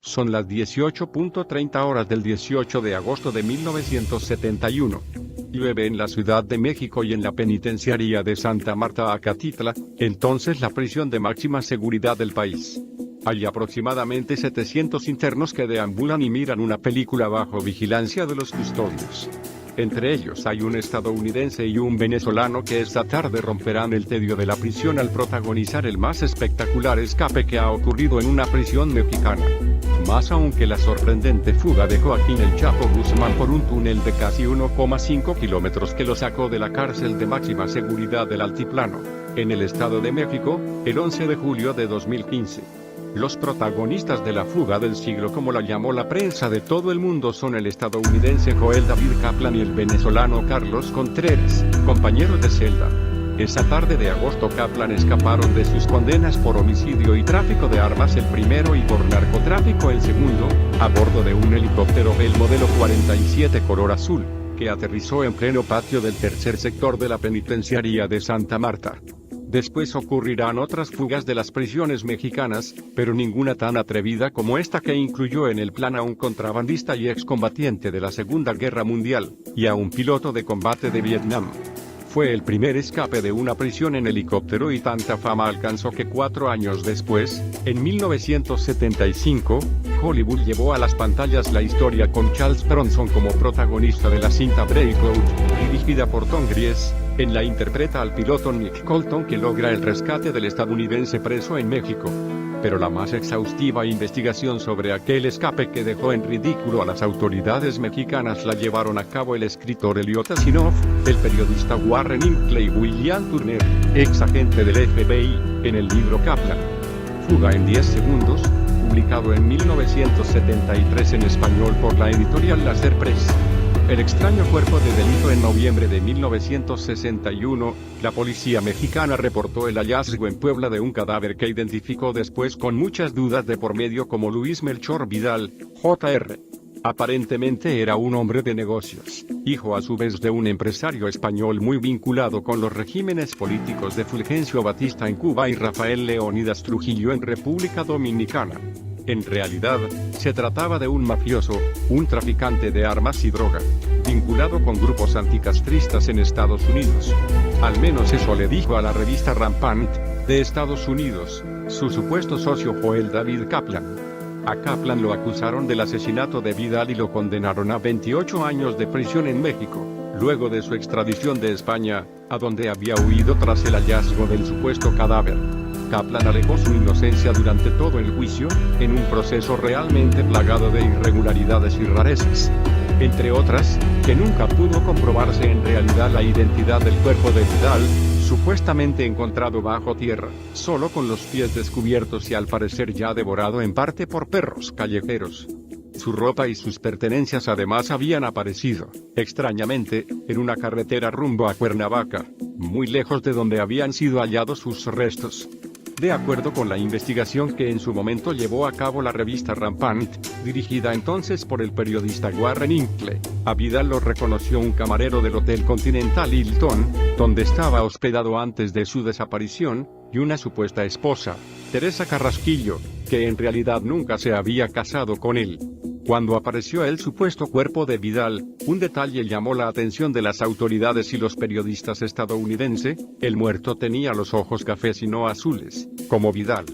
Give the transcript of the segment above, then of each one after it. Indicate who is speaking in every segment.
Speaker 1: Son las 18:30 horas del 18 de agosto de 1971. Llueve en la Ciudad de México y en la penitenciaría de Santa Marta Acatitla, entonces la prisión de máxima seguridad del país. Hay aproximadamente 700 internos que deambulan y miran una película bajo vigilancia de los custodios. Entre ellos hay un estadounidense y un venezolano que esta tarde romperán el tedio de la prisión al protagonizar el más espectacular escape que ha ocurrido en una prisión mexicana. Más aún que la sorprendente fuga de Joaquín El Chapo Guzmán por un túnel de casi 1,5 kilómetros que lo sacó de la cárcel de máxima seguridad del Altiplano, en el Estado de México, el 11 de julio de 2015. Los protagonistas de la fuga del siglo, como la llamó la prensa de todo el mundo, son el estadounidense Joel David Kaplan y el venezolano Carlos Contreras, compañeros de celda. Esa tarde de agosto Kaplan escaparon de sus condenas por homicidio y tráfico de armas el primero y por narcotráfico el segundo, a bordo de un helicóptero el modelo 47 color azul, que aterrizó en pleno patio del tercer sector de la penitenciaría de Santa Marta. Después ocurrirán otras fugas de las prisiones mexicanas, pero ninguna tan atrevida como esta, que incluyó en el plan a un contrabandista y excombatiente de la Segunda Guerra Mundial, y a un piloto de combate de Vietnam. Fue el primer escape de una prisión en helicóptero y tanta fama alcanzó que 4 años después, en 1975, Hollywood llevó a las pantallas la historia con Charles Bronson como protagonista de la cinta Breakout, dirigida por Tom Cruise. En la interpreta al piloto Nick Colton, que logra el rescate del estadounidense preso en México. Pero la más exhaustiva investigación sobre aquel escape que dejó en ridículo a las autoridades mexicanas la llevaron a cabo el escritor Elliot Asinoff, el periodista Warren Hinckley y William Turner, ex agente del FBI, en el libro Kaplan. Fuga en 10 segundos, publicado en 1973 en español por la editorial Laser Press. El extraño cuerpo de delito. En noviembre de 1961, la policía mexicana reportó el hallazgo en Puebla de un cadáver que identificó después con muchas dudas de por medio como Luis Melchor Vidal, Jr. Aparentemente era un hombre de negocios, hijo a su vez de un empresario español muy vinculado con los regímenes políticos de Fulgencio Batista en Cuba y Rafael Leónidas Trujillo en República Dominicana. En realidad, se trataba de un mafioso, un traficante de armas y droga, vinculado con grupos anticastristas en Estados Unidos. Al menos eso le dijo a la revista Rampant, de Estados Unidos, su supuesto socio Joel David Kaplan. A Kaplan lo acusaron del asesinato de Vidal y lo condenaron a 28 años de prisión en México, luego de su extradición de España, a donde había huido tras el hallazgo del supuesto cadáver. Kaplan alegó su inocencia durante todo el juicio, en un proceso realmente plagado de irregularidades y rarezas. Entre otras, que nunca pudo comprobarse en realidad la identidad del cuerpo de Vidal, supuestamente encontrado bajo tierra, solo con los pies descubiertos y al parecer ya devorado en parte por perros callejeros. Su ropa y sus pertenencias además habían aparecido, extrañamente, en una carretera rumbo a Cuernavaca, muy lejos de donde habían sido hallados sus restos. De acuerdo con la investigación que en su momento llevó a cabo la revista Rampant, dirigida entonces por el periodista Warren Hinckley, a Vidal lo reconoció un camarero del Hotel Continental Hilton, donde estaba hospedado antes de su desaparición, y una supuesta esposa, Teresa Carrasquillo, que en realidad nunca se había casado con él. Cuando apareció el supuesto cuerpo de Vidal, un detalle llamó la atención de las autoridades y los periodistas estadounidenses: el muerto tenía los ojos cafés y no azules, como Vidal.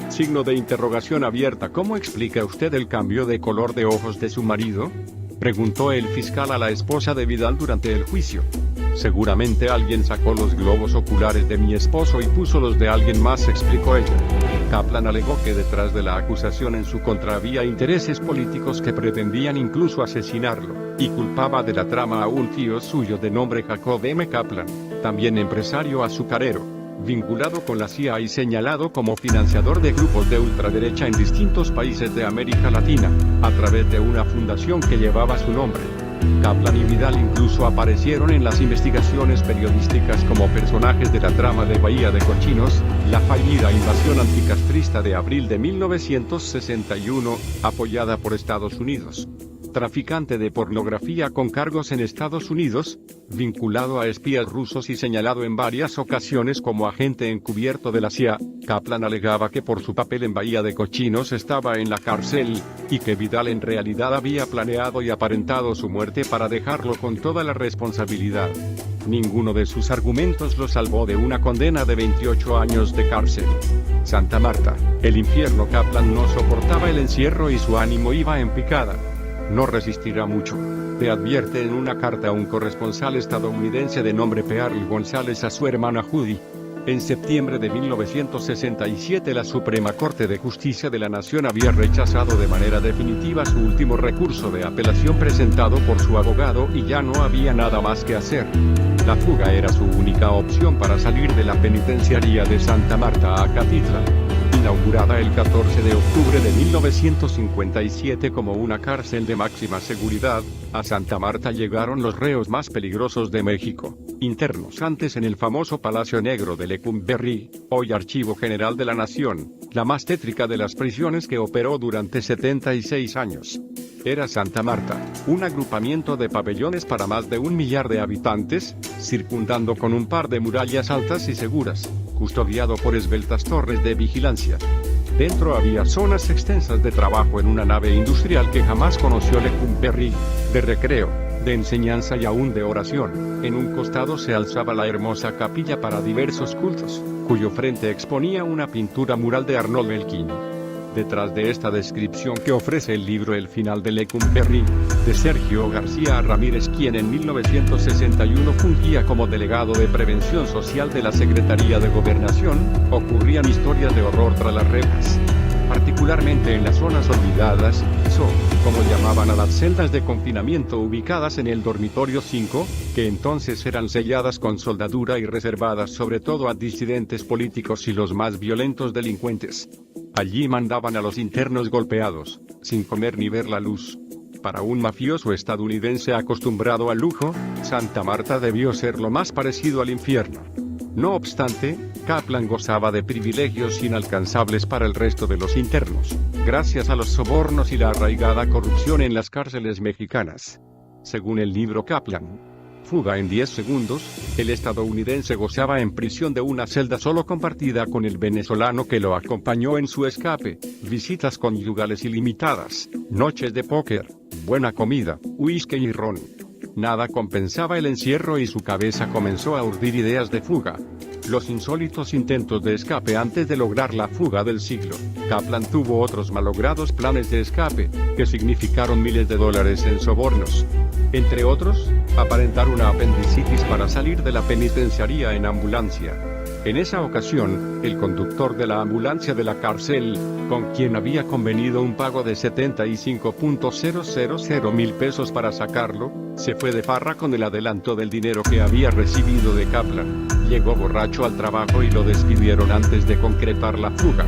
Speaker 1: Signo de interrogación abierta. ¿Cómo explica usted el cambio de color de ojos de su marido?, preguntó el fiscal a la esposa de Vidal durante el juicio. Seguramente alguien sacó los globos oculares de mi esposo y puso los de alguien más, explicó ella. Kaplan alegó que detrás de la acusación en su contra había intereses políticos que pretendían incluso asesinarlo, y culpaba de la trama a un tío suyo de nombre Jacob M. Kaplan, también empresario azucarero, vinculado con la CIA y señalado como financiador de grupos de ultraderecha en distintos países de América Latina, a través de una fundación que llevaba su nombre. Kaplan y Vidal incluso aparecieron en las investigaciones periodísticas como personajes de la trama de Bahía de Cochinos, la fallida invasión anticastrista de abril de 1961, apoyada por Estados Unidos. traficante de pornografía con cargos en Estados Unidos, vinculado a espías rusos y señalado en varias ocasiones como agente encubierto de la CIA. Kaplan alegaba que por su papel en Bahía de Cochinos estaba en la cárcel, y que Vidal en realidad había planeado y aparentado su muerte para dejarlo con toda la responsabilidad. Ninguno de sus argumentos lo salvó de una condena de 28 años de cárcel. Santa Marta, el infierno. Kaplan no soportaba el encierro y su ánimo iba en picada. No resistirá mucho, le advierte en una carta a un corresponsal estadounidense de nombre Pearl González a su hermana Judy. En septiembre de 1967 la Suprema Corte de Justicia de la Nación había rechazado de manera definitiva su último recurso de apelación presentado por su abogado y ya no había nada más que hacer. La fuga era su única opción para salir de la penitenciaría de Santa Marta a Acatitla. Inaugurada el 14 de octubre de 1957 como una cárcel de máxima seguridad, a Santa Marta llegaron los reos más peligrosos de México, internos antes en el famoso Palacio Negro de Lecumberri, hoy Archivo General de la Nación, la más tétrica de las prisiones que operó durante 76 años. Era Santa Marta, un agrupamiento de pabellones para más de 1 millar de habitantes, circundando con un par de murallas altas y seguras, custodiado por esbeltas torres de vigilancia. Dentro había zonas extensas de trabajo en una nave industrial que jamás conoció Lecumberri, de recreo, de enseñanza y aún de oración. En un costado se alzaba la hermosa capilla para diversos cultos, cuyo frente exponía una pintura mural de Arnold Belkin. Detrás de esta descripción que ofrece el libro El final de Lecumberri, de Sergio García Ramírez, quien en 1961 fungía como delegado de Prevención Social de la Secretaría de Gobernación, ocurrían historias de horror tras las rejas. Particularmente en las zonas olvidadas, como llamaban a las celdas de confinamiento ubicadas en el dormitorio 5, que entonces eran selladas con soldadura y reservadas sobre todo a disidentes políticos y los más violentos delincuentes. Allí mandaban a los internos golpeados, sin comer ni ver la luz. Para un mafioso estadounidense acostumbrado al lujo, Santa Marta debió ser lo más parecido al infierno. No obstante, Kaplan gozaba de privilegios inalcanzables para el resto de los internos, gracias a los sobornos y la arraigada corrupción en las cárceles mexicanas. Según el libro Kaplan, Fuga en 10 segundos, el estadounidense gozaba en prisión de una celda solo compartida con el venezolano que lo acompañó en su escape, visitas conyugales ilimitadas, noches de póker, buena comida, whisky y ron. Nada compensaba el encierro y su cabeza comenzó a urdir ideas de fuga. Los insólitos intentos de escape antes de lograr la fuga del siglo. Kaplan tuvo otros malogrados planes de escape, que significaron miles de dólares en sobornos. Entre otros, aparentar una apendicitis para salir de la penitenciaría en ambulancia. En esa ocasión, el conductor de la ambulancia de la cárcel, con quien había convenido un pago de 75.000 pesos para sacarlo, se fue de farra con el adelanto del dinero que había recibido de Kaplan. Llegó borracho al trabajo y lo despidieron antes de concretar la fuga.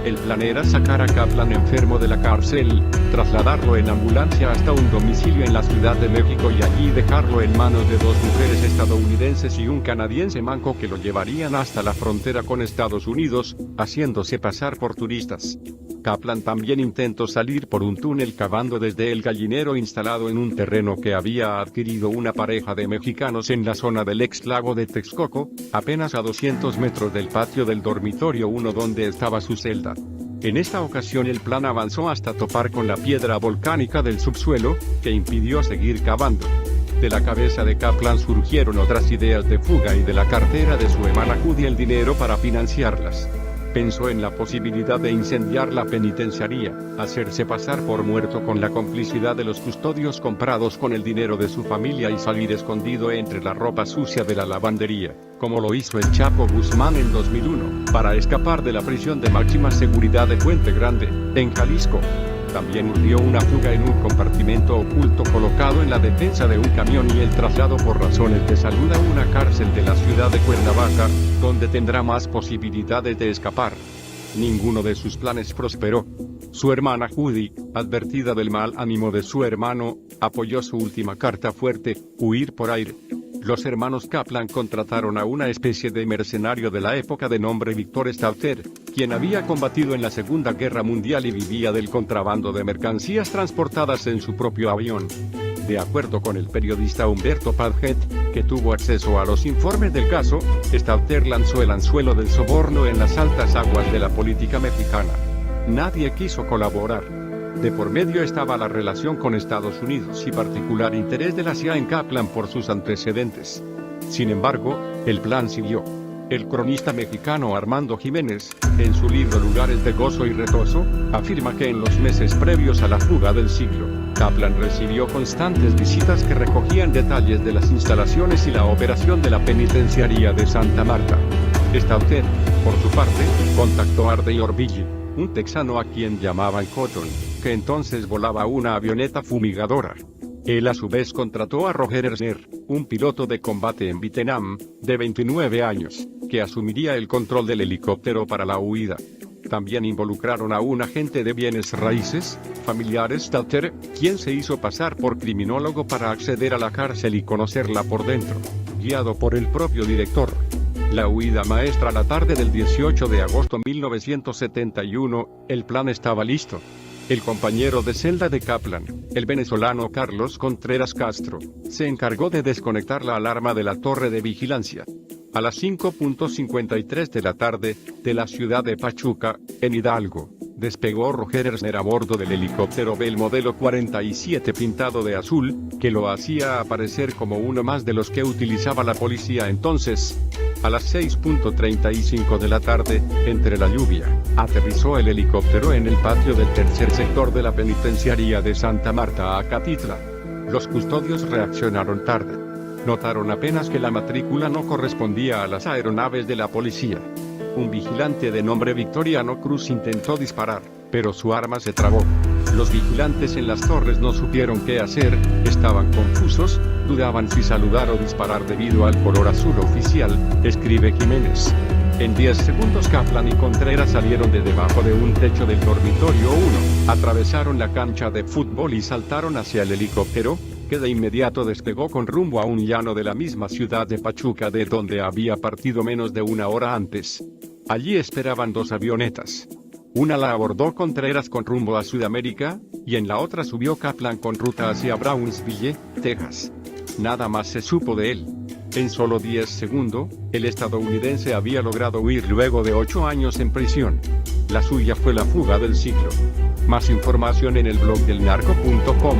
Speaker 1: El plan era sacar a Kaplan enfermo de la cárcel, trasladarlo en ambulancia hasta un domicilio en la Ciudad de México y allí dejarlo en manos de 2 mujeres estadounidenses y un canadiense manco que lo llevarían hasta la frontera con Estados Unidos, haciéndose pasar por turistas. Kaplan también intentó salir por un túnel cavando desde el gallinero instalado en un terreno que había adquirido una pareja de mexicanos en la zona del ex lago de Texcoco, apenas a 200 metros del patio del dormitorio 1 donde estaba su celda. En esta ocasión el plan avanzó hasta topar con la piedra volcánica del subsuelo, que impidió seguir cavando. De la cabeza de Kaplan surgieron otras ideas de fuga y de la cartera de su hermana Judy el dinero para financiarlas. Pensó en la posibilidad de incendiar la penitenciaría, hacerse pasar por muerto con la complicidad de los custodios comprados con el dinero de su familia y salir escondido entre la ropa sucia de la lavandería, como lo hizo el Chapo Guzmán en 2001, para escapar de la prisión de máxima seguridad de Puente Grande, en Jalisco. También urdió una fuga en un compartimento oculto colocado en la defensa de un camión y el traslado por razones de salud a una cárcel de la ciudad de Cuernavaca, donde tendrá más posibilidades de escapar. Ninguno de sus planes prosperó. Su hermana Judy, advertida del mal ánimo de su hermano, apoyó su última carta fuerte, huir por aire. Los hermanos Kaplan contrataron a una especie de mercenario de la época de nombre Víctor Stauter, quien había combatido en la Segunda Guerra Mundial y vivía del contrabando de mercancías transportadas en su propio avión. De acuerdo con el periodista Humberto Padgett, que tuvo acceso a los informes del caso, Stalter lanzó el anzuelo del soborno en las altas aguas de la política mexicana. Nadie quiso colaborar. De por medio estaba la relación con Estados Unidos y particular interés de la CIA en Kaplan por sus antecedentes. Sin embargo, el plan siguió. El cronista mexicano Armando Jiménez, en su libro Lugares de Gozo y Retozo, afirma que en los meses previos a la fuga del siglo, Kaplan recibió constantes visitas que recogían detalles de las instalaciones y la operación de la penitenciaría de Santa Marta. Stalter, por su parte, contactó a Ardey Orbilli, un texano a quien llamaban Cotton, que entonces volaba una avioneta fumigadora. Él a su vez contrató a Roger Ersner, un piloto de combate en Vietnam, de 29 años, que asumiría el control del helicóptero para la huida. También involucraron a un agente de bienes raíces, familiar Stalter, quien se hizo pasar por criminólogo para acceder a la cárcel y conocerla por dentro, guiado por el propio director. La huida maestra la tarde del 18 de agosto de 1971, el plan estaba listo. El compañero de celda de Kaplan, el venezolano Carlos Contreras Castro, se encargó de desconectar la alarma de la torre de vigilancia. A las 5:53 de la tarde, de la ciudad de Pachuca, en Hidalgo, despegó Roger Ersner a bordo del helicóptero Bell modelo 47 pintado de azul, que lo hacía aparecer como uno más de los que utilizaba la policía entonces. A las 6:35 de la tarde, entre la lluvia, aterrizó el helicóptero en el patio del tercer sector de la penitenciaría de Santa Marta, Acatitla. Los custodios reaccionaron tarde. Notaron apenas que la matrícula no correspondía a las aeronaves de la policía. Un vigilante de nombre Victoriano Cruz intentó disparar, pero su arma se trabó. Los vigilantes en las torres no supieron qué hacer, estaban confusos, dudaban si saludar o disparar debido al color azul oficial, escribe Jiménez. En 10 segundos Kaplan y Contreras salieron de debajo de un techo del dormitorio 1, atravesaron la cancha de fútbol y saltaron hacia el helicóptero, que de inmediato despegó con rumbo a un llano de la misma ciudad de Pachuca de donde había partido menos de una hora antes. Allí esperaban 2 avionetas. Una la abordó Contreras con rumbo a Sudamérica, y en la otra subió Kaplan con ruta hacia Brownsville, Texas. Nada más se supo de él. En solo 10 segundos, el estadounidense había logrado huir luego de 8 años en prisión. La suya fue la fuga del siglo. Más información en el blog del narco.com.